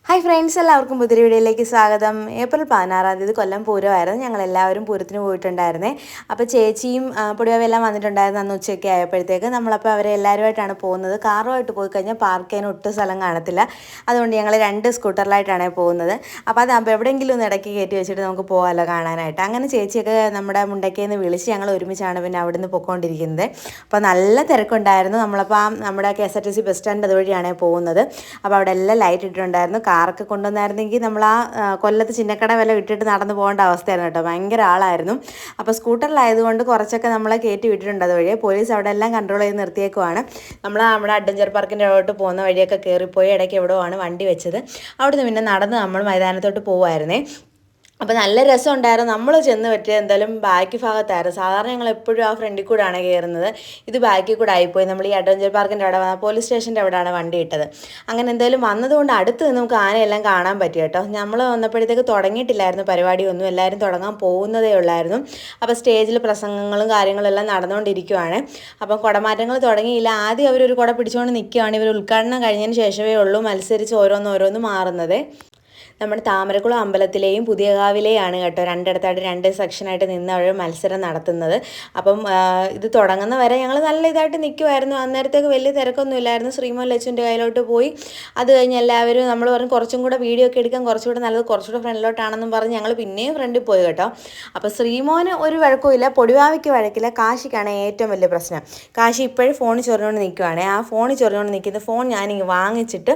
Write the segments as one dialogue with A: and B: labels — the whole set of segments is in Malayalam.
A: ഹായ് ഫ്രണ്ട്സ്, എല്ലാവർക്കും പുതിയ വീഡിയോയിലേക്ക് സ്വാഗതം. ഏപ്രിൽ 16 കൊല്ലം പൂരമായിരുന്നു. ഞങ്ങളെല്ലാവരും പൂരത്തിന് പോയിട്ടുണ്ടായിരുന്നേ. അപ്പോൾ ചേച്ചിയും പൊടിയാവെല്ലാം വന്നിട്ടുണ്ടായിരുന്നു അന്ന് ഉച്ചയ്ക്ക് ആയപ്പോഴത്തേക്ക്. നമ്മളപ്പോൾ അവരെ എല്ലാവരുമായിട്ടാണ് പോകുന്നത്. കാറുമായിട്ട് പോയി കഴിഞ്ഞാൽ പാർക്ക് ചെയ്യാൻ ഒട്ടും സ്ഥലം കാണത്തില്ല. അതുകൊണ്ട് ഞങ്ങൾ 2 സ്കൂട്ടറിലായിട്ടാണ് പോകുന്നത്. അപ്പോൾ അതാകുമ്പോൾ എവിടെയെങ്കിലും ഒന്ന് ഇടയ്ക്ക് കയറ്റി വെച്ചിട്ട് നമുക്ക് പോകാമല്ലോ കാണാനായിട്ട്. അങ്ങനെ ചേച്ചിയൊക്കെ നമ്മുടെ മുണ്ടക്കയിൽ നിന്ന് വിളിച്ച് ഞങ്ങൾ ഒരുമിച്ചാണ് പിന്നെ അവിടെ നിന്ന് പൊയ്ക്കൊണ്ടിരിക്കുന്നത്. അപ്പോൾ നല്ല തിരക്കുണ്ടായിരുന്നു. നമ്മളപ്പോൾ നമ്മുടെ KSRTC ബസ് സ്റ്റാൻഡ് അതുവഴിയാണ് പോകുന്നത്. അപ്പോൾ അവിടെ എല്ലാം ലൈറ്റ് ഇട്ടിട്ടുണ്ടായിരുന്നു. കാറൊക്കെ കൊണ്ടുവന്നായിരുന്നെങ്കിൽ നമ്മൾ കൊല്ലത്ത് ചിന്നക്കട വില വിട്ടിട്ട് നടന്നു പോകേണ്ട അവസ്ഥയായിരുന്നു കേട്ടോ. ഭയങ്കര ആളായിരുന്നു. അപ്പോൾ സ്കൂട്ടറിലായതുകൊണ്ട് കുറച്ചൊക്കെ നമ്മളെ കയറ്റി വിട്ടിട്ടുണ്ട്. അതുവഴി പോലീസ് അവിടെ എല്ലാം കൺട്രോൾ ചെയ്ത് നിർത്തിയേക്കുവാണ്. നമ്മൾ നമ്മുടെ അഡ്വഞ്ചർ പാർക്കിൻ്റെ അവിടോട്ട് പോകുന്ന വഴിയൊക്കെ കയറിപ്പോയി ഇടയ്ക്ക് എവിടെയോ ആണ് വണ്ടി വെച്ചത്. അവിടുന്ന് പിന്നെ നടന്ന് നമ്മൾ മൈതാനത്തോട്ട് പോകുമായിരുന്നേ. അപ്പോൾ നല്ല രസമുണ്ടായിരുന്നു. നമ്മൾ ചെന്ന് പറ്റിയ എന്തായാലും ബാക്ക് ഭാഗത്തായിരുന്നു. സാധാരണ ഞങ്ങൾ എപ്പോഴും ആ ഫ്രണ്ടിൽ കൂടെയാണ് കയറുന്നത്. ഇത് ബാക്കിൽ കൂടെ ആയിപ്പോയി. നമ്മൾ ഈ അഡ്വഞ്ചർ പാർക്കിൻ്റെ അവിടെ പോലീസ് സ്റ്റേഷൻ്റെ അവിടെയാണ് വണ്ടി ഇട്ടത്. അങ്ങനെ എന്തായാലും വന്നതുകൊണ്ട് അടുത്ത് നിന്ന് നമുക്ക് ആനയെല്ലാം കാണാൻ പറ്റി കേട്ടോ. നമ്മൾ വന്നപ്പോഴത്തേക്ക് തുടങ്ങിയിട്ടില്ലായിരുന്നു പരിപാടിയൊന്നും. എല്ലാവരും തുടങ്ങാൻ പോകുന്നതേ ഉള്ളായിരുന്നു. അപ്പോൾ സ്റ്റേജിൽ പ്രസംഗങ്ങളും കാര്യങ്ങളും എല്ലാം നടന്നുകൊണ്ടിരിക്കുവാണ്. അപ്പം കുടമാറ്റങ്ങൾ തുടങ്ങിയില്ല. ആദ്യം അവരൊരു കുട പിടിച്ചുകൊണ്ട് നിൽക്കുകയാണ്. ഇവർ ഉദ്ഘാടനം കഴിഞ്ഞതിന് ശേഷമേ ഉള്ളൂ മത്സരിച്ച് ഓരോന്ന് മാറുന്നത്. നമ്മുടെ താമരക്കുളം അമ്പലത്തിലെയും പുതിയകാവിലെയാണ് കേട്ടോ രണ്ടിടത്തായിട്ട് 2 സെക്ഷനായിട്ട് നിന്ന് അവർ മത്സരം നടത്തുന്നത്. അപ്പം ഇത് തുടങ്ങുന്ന വരെ ഞങ്ങൾ നല്ല ഇതായിട്ട് നിൽക്കുമായിരുന്നു. അന്നേരത്തേക്ക് വലിയ തിരക്കൊന്നും ഇല്ലായിരുന്നു. ശ്രീമോൻ ലച്ചുവിൻ്റെ കയ്യിലോട്ട് പോയി. അത് കഴിഞ്ഞ് എല്ലാവരും നമ്മൾ പറഞ്ഞു കുറച്ചും കൂടെ വീഡിയോ ഒക്കെ എടുക്കാൻ കുറച്ചുകൂടെ നല്ലത് കുറച്ചുകൂടെ ഫ്രണ്ടിലോട്ടാണെന്നും പറഞ്ഞ് ഞങ്ങൾ പിന്നെയും ഫ്രണ്ടിൽ പോയി കേട്ടോ. അപ്പോൾ ശ്രീമോന് ഒരു വഴക്കുമില്ല, പൊടിവാവയ്ക്ക് വഴക്കില്ല. കാശിക്കാണ് ഏറ്റവും വലിയ പ്രശ്നം. കാശി ഇപ്പോഴും ഫോണിൽ ചൊറിഞ്ഞുകൊണ്ട് നിൽക്കുവാണ്. ആ ഫോണിൽ ചൊറിഞ്ഞുകൊണ്ട് നിൽക്കുന്ന ഫോൺ ഞാനിങ്ങ് വാങ്ങിച്ചിട്ട്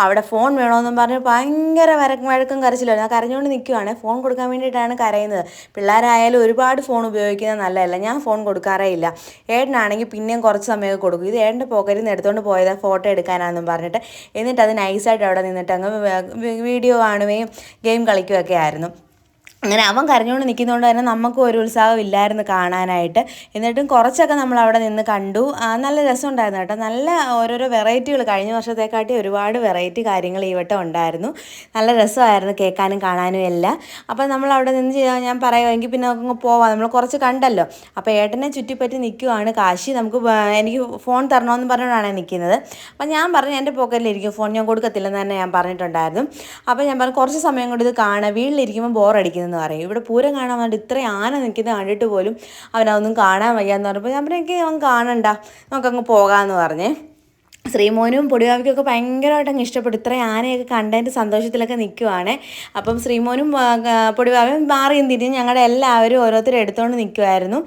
A: അവിടെ ഫോൺ വേണമെന്നും പറഞ്ഞ് ഭയങ്കര വഴക്കും കരച്ചില്ലായിരുന്നു. ആ കരഞ്ഞുകൊണ്ട് നിൽക്കുവാണ്. ഫോൺ കൊടുക്കാൻ വേണ്ടിയിട്ടാണ് കരയുന്നത്. പിള്ളേരായാലും ഒരുപാട് ഫോൺ ഉപയോഗിക്കുന്നത് നല്ലതല്ല. ഞാൻ ഫോൺ കൊടുക്കാറേ ഇല്ല. ഏട്ടനാണെങ്കിൽ പിന്നെയും കുറച്ച് സമയമൊക്കെ കൊടുക്കും. ഇത് ഏട്ടൻ്റെ പോക്കറ്റിൽ നിന്ന് എടുത്തുകൊണ്ട് പോയതാ ഫോട്ടോ എടുക്കാനാണെന്നും പറഞ്ഞിട്ട്. എന്നിട്ട് അത് നൈസായിട്ട് അവിടെ നിന്നിട്ട് അങ്ങ് വീഡിയോ കാണുകയും ഗെയിം കളിക്കുകയൊക്കെ ആയിരുന്നു. അങ്ങനെ അവൻ കരഞ്ഞുകൊണ്ട് നിൽക്കുന്നതുകൊണ്ട് തന്നെ നമുക്കും ഒരു ഉത്സാഹം ഇല്ലായിരുന്നു കാണാനായിട്ട്. എന്നിട്ടും കുറച്ചൊക്കെ നമ്മൾ അവിടെ നിന്ന് കണ്ടു. നല്ല രസമുണ്ടായിരുന്നു കേട്ടോ. നല്ല ഓരോരോ വെറൈറ്റികൾ കഴിഞ്ഞ വർഷത്തെക്കാട്ടി ഒരുപാട് വെറൈറ്റി കാര്യങ്ങൾ ഈ വട്ടം ഉണ്ടായിരുന്നു. നല്ല രസമായിരുന്നു കേൾക്കാനും കാണാനും എല്ലാം. അപ്പോൾ നമ്മൾ അവിടെ നിന്ന് ഞാൻ പറയുമെങ്കിൽ പിന്നെ നമുക്ക് പോവാം. നമ്മൾ കുറച്ച് കണ്ടല്ലോ. അപ്പോൾ ഏട്ടനെ ചുറ്റിപ്പറ്റി നിൽക്കുവാണ് കാശി. എനിക്ക് ഫോൺ തരണമെന്ന് പറഞ്ഞുകൊണ്ടാണ് നിൽക്കുന്നത്. അപ്പോൾ ഞാൻ പറഞ്ഞു എൻ്റെ പോക്കറ്റിലിരിക്കും ഫോൺ, ഞാൻ കൊടുക്കത്തില്ലെന്ന് തന്നെ ഞാൻ പറഞ്ഞിട്ടുണ്ടായിരുന്നു. അപ്പോൾ ഞാൻ പറഞ്ഞു കുറച്ച് സമയം കൊണ്ട് ഇത് കാണാം, വീട്ടിലിരിക്കുമ്പോൾ ബോറടിക്കുന്നു എന്ന് പറയും. ഇവിടെ പൂരം കാണാൻ വേണ്ടി ഇത്രയും ആന നിൽക്കുന്നത് കണ്ടിട്ട് പോലും അവനതൊന്നും കാണാൻ വയ്യാന്ന് പറഞ്ഞപ്പോൾ ഞാൻ പറഞ്ഞു അവൻ കാണണ്ട, നമുക്കങ്ങ് പോകാമെന്ന് പറഞ്ഞേ. ശ്രീമോനും പൊടിവാവിക്കൊക്കെ ഭയങ്കരമായിട്ട് അങ്ങ് ഇഷ്ടപ്പെട്ടു. ഇത്രയും ആനയൊക്കെ കണ്ടതിൻ്റെ സന്തോഷത്തിലൊക്കെ നിൽക്കുവാണ്. അപ്പം ശ്രീമോനും പൊടിവാവും മാറിയും തിരിഞ്ഞ് ഞങ്ങളുടെ എല്ലാവരും ഓരോരുത്തരും എടുത്തുകൊണ്ട് നിൽക്കുമായിരുന്നു.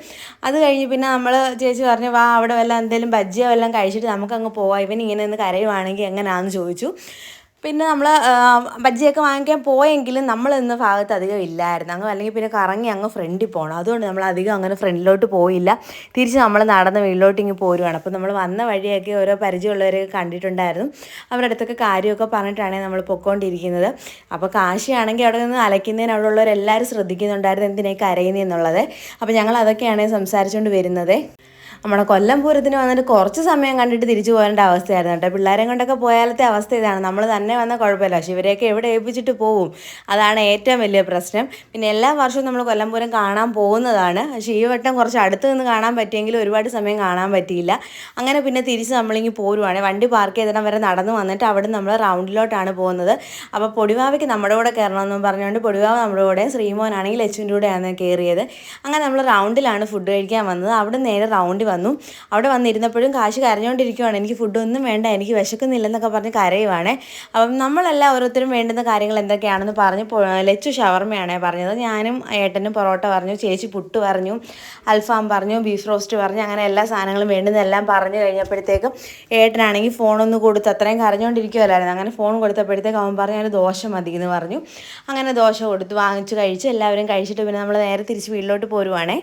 A: അത് കഴിഞ്ഞ് പിന്നെ നമ്മൾ ചേച്ചി പറഞ്ഞു വാ അവിടെ വല്ല എന്തെങ്കിലും ബജ്ജിയോ എല്ലാം കഴിച്ചിട്ട് നമുക്കങ്ങ് പോവാം, ഇവൻ ഇങ്ങനെ ഒന്ന് കരയുവാണെങ്കിൽ എങ്ങനെയാണെന്ന് ചോദിച്ചു. പിന്നെ നമ്മൾ ബജ്ജിയൊക്കെ വാങ്ങിക്കാൻ പോയെങ്കിലും നമ്മൾ ഇന്ന ഭാഗത്ത് അധികം ഇല്ലായിരുന്നു. അല്ലെങ്കിൽ പിന്നെ കറങ്ങി അങ്ങ് ഫ്രണ്ടിൽ പോകണം. അതുകൊണ്ട് നമ്മൾ അധികം അങ്ങനെ ഫ്രണ്ടിലോട്ട് പോയില്ല. തിരിച്ച് നമ്മൾ നടന്ന് വീട്ടിലോട്ട് ഇങ്ങ് പോരുവാണ്. അപ്പോൾ നമ്മൾ വന്ന വഴിയൊക്കെ ഓരോ പരിചയമുള്ളവരെയൊക്കെ കണ്ടിട്ടുണ്ടായിരുന്നു. അവരുടെ അടുത്തൊക്കെ കാര്യമൊക്കെ പറഞ്ഞിട്ടാണ് നമ്മൾ പൊയ്ക്കൊണ്ടിരിക്കുന്നത്. അപ്പോൾ കാശിയാണെങ്കിൽ അവിടെ നിന്ന് അലയ്ക്കുന്നതിന് അവിടെ ഉള്ളവരെല്ലാവരും ശ്രദ്ധിക്കുന്നുണ്ടായിരുന്നു എന്തിനേക്ക് കരയുന്നതെന്നുള്ളത്. അപ്പോൾ ഞങ്ങൾ അതൊക്കെയാണ് സംസാരിച്ചുകൊണ്ട് വരുന്നത്. നമ്മുടെ കൊല്ലം പൂരത്തിന് വന്നിട്ട് കുറച്ച് സമയം കണ്ടിട്ട് തിരിച്ചു പോകേണ്ട അവസ്ഥയായിരുന്നു കേട്ടോ. പിള്ളേരെ കൊണ്ടൊക്കെ പോയാലത്തെ അവസ്ഥ ഇതാണ്. നമ്മൾ തന്നെ വന്നാൽ കുഴപ്പമില്ല, പക്ഷേ ഇവരെയൊക്കെ എവിടെ ഏൽപ്പിച്ചിട്ട് പോകും, അതാണ് ഏറ്റവും വലിയ പ്രശ്നം. പിന്നെ എല്ലാ വർഷവും നമ്മൾ കൊല്ലം പൂരം കാണാൻ പോകുന്നതാണ്. പക്ഷേ ഈ വട്ടം കുറച്ച് അടുത്ത് നിന്ന് കാണാൻ പറ്റിയെങ്കിലും ഒരുപാട് സമയം കാണാൻ പറ്റിയില്ല. അങ്ങനെ പിന്നെ തിരിച്ച് നമ്മളിങ്ങ് പോരുവാണ്. വണ്ടി പാർക്ക് ചെയ്തിടം വരെ നടന്ന് വന്നിട്ട് അവിടെ നമ്മൾ റൗണ്ടിലോട്ടാണ് പോകുന്നത്. അപ്പോൾ പൊടിവാവയ്ക്ക് നമ്മുടെ കൂടെ കയറണമെന്നും പറഞ്ഞുകൊണ്ട് പൊടിവാവ് നമ്മുടെ കൂടെ, ശ്രീമോനാണെങ്കിൽ ലച്ചുവിൻ്റെ കൂടെയാണ് കയറിയത്. അങ്ങനെ നമ്മൾ റൗണ്ടിലാണ് ഫുഡ് കഴിക്കാൻ വന്നത്. അവിടെ നേരെ റൗണ്ടിൽ വന്നു. അവിടെ വന്നിരുന്നപ്പോഴും കാശ് കരഞ്ഞുകൊണ്ടിരിക്കുവാണ്. എനിക്ക് ഫുഡൊന്നും വേണ്ട, എനിക്ക് വിശക്കുന്നില്ലെന്നൊക്കെ പറഞ്ഞ് കരയുവാണ്. അപ്പം നമ്മളെല്ലാം ഓരോരുത്തരും വേണ്ടുന്ന കാര്യങ്ങൾ എന്തൊക്കെയാണെന്ന് പറഞ്ഞ് ലച്ചു ഷവർമ്മയാണ് പറഞ്ഞത്. ഞാനും ഏട്ടനും പൊറോട്ട പറഞ്ഞു, ചേച്ചി പുട്ട് പറഞ്ഞു, അൽഫാം പറഞ്ഞു, ബീഫ് റോസ്റ്റ് പറഞ്ഞു. അങ്ങനെ എല്ലാ സാധനങ്ങളും വേണ്ടുന്നതെല്ലാം പറഞ്ഞു കഴിഞ്ഞപ്പോഴത്തേക്കും ഏട്ടനാണെങ്കിൽ ഫോണൊന്ന് കൊടുത്ത്, അത്രയും കരഞ്ഞുകൊണ്ടിരിക്കുമല്ലായിരുന്നു. അങ്ങനെ ഫോൺ കൊടുത്തപ്പോഴത്തേക്ക് അവൻ പറഞ്ഞു ഞാൻ ദോശ മതി എന്ന് പറഞ്ഞു. അങ്ങനെ ദോശ കൊടുത്ത് വാങ്ങിച്ച് കഴിച്ച് എല്ലാവരും കഴിച്ചിട്ട് പിന്നെ നമ്മൾ നേരെ തിരിച്ച് വീട്ടിലോട്ട് പോരുവാണേ.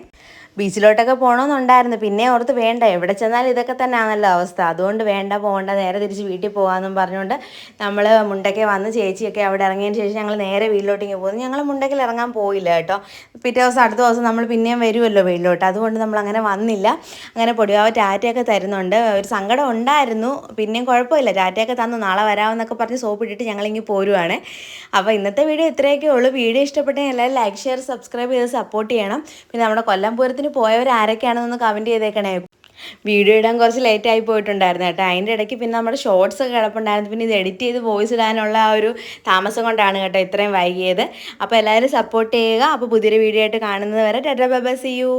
A: ബീച്ചിലോട്ടൊക്കെ പോകണമെന്നുണ്ടായിരുന്നു. പിന്നെ ഓർത്ത് വേണ്ട, എവിടെ ചെന്നാലും ഇതൊക്കെ തന്നെ ആണല്ലോ അവസ്ഥ, അതുകൊണ്ട് പോകണ്ട നേരെ തിരിച്ച് വീട്ടിൽ പോകാമെന്നും പറഞ്ഞുകൊണ്ട് നമ്മൾ മുണ്ടയ്ക്ക് വന്ന് ചേച്ചിയൊക്കെ അവിടെ ഇറങ്ങിയതിന് ശേഷം ഞങ്ങൾ നേരെ വീട്ടിലോട്ടേക്ക് പോകുന്നു. ഞങ്ങൾ മുണ്ടയ്ക്കിൽ ഇറങ്ങാൻ പോയില്ല കേട്ടോ. പിറ്റേ ദിവസം അടുത്ത ദിവസം നമ്മൾ പിന്നെയും വരുമല്ലോ വീട്ടിലോട്ട്, അതുകൊണ്ട് നമ്മൾ അങ്ങനെ വന്നില്ല. അങ്ങനെ പൊടിവാവ് ടാറ്റയൊക്കെ തരുന്നുണ്ട്. ഒരു സങ്കടം ഉണ്ടായിരുന്നു, പിന്നെയും കുഴപ്പമില്ല, ടാറ്റയൊക്കെ തന്നു, നാളെ വരാമെന്നൊക്കെ പറഞ്ഞ് സോപ്പിട്ടിട്ട് ഞങ്ങളിങ്ങ് പോരുവാണ്. അപ്പോൾ ഇന്നത്തെ വീഡിയോ ഇത്രയൊക്കെ ഉള്ളൂ. വീഡിയോ ഇഷ്ടപ്പെട്ടെങ്കിൽ എല്ലാവരും ലൈക്ക്, ഷെയർ, സബ്സ്ക്രൈബ് ചെയ്ത് സപ്പോർട്ട് ചെയ്യണം. പിന്നെ നമ്മുടെ കൊല്ലം പൂരത്തിന് പോയവർ ആരൊക്കെയാണെന്നൊന്ന് കമൻറ്റ് ചെയ്തേക്കണേ. വീഡിയോ ഇടാൻ കുറച്ച് ലേറ്റായി പോയിട്ടുണ്ടായിരുന്നു കേട്ടോ. അതിൻ്റെ ഇടയ്ക്ക് പിന്നെ നമ്മുടെ ഷോർട്സ് ഒക്കെ കിടപ്പുണ്ടായിരുന്നു. പിന്നെ ഇത് എഡിറ്റ് ചെയ്ത് വോയിസ് ഇടാനുള്ള ആ ഒരു താമസം കൊണ്ടാണ് കേട്ടോ ഇത്രയും വൈകിയത്. അപ്പോൾ എല്ലാവരും സപ്പോർട്ട് ചെയ്യുക. അപ്പോൾ പുതിയൊരു വീഡിയോ ആയിട്ട് കാണുന്നത് വരെ tata bye bye, see U.